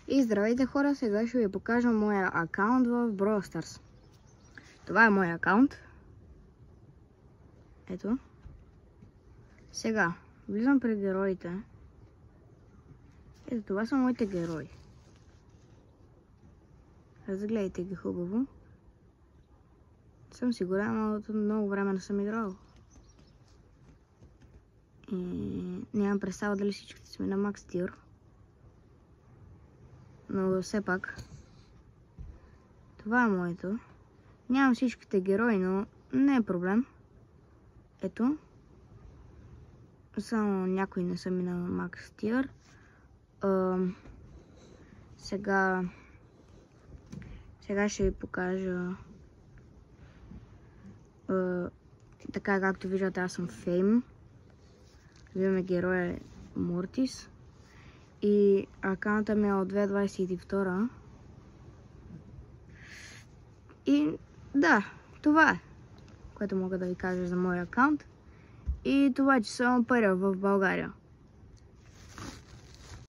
И здравейте хора, сега ще ви покажа моя акаунт в Brawl Stars. Това е моя акаунт. Ето. Сега, влизам при героите. Ето, това са моите герои. Разгледайте ги хубаво. Съм сигурен, но от много време не съм играл. И нямам представа дали всичките сме на Max Tier. Но все пак. Това е моето. Нямам всичките герои, но не е проблем. Ето. Само някои не са ми на Max Tier. Сега ще ви покажа. Така както виждате, аз съм Фейм. Виждаме героя Мортис. И акаунта ми е от 2022. И да, това е, което мога да ви кажа за моя акаунт. И това, че съм първия в България.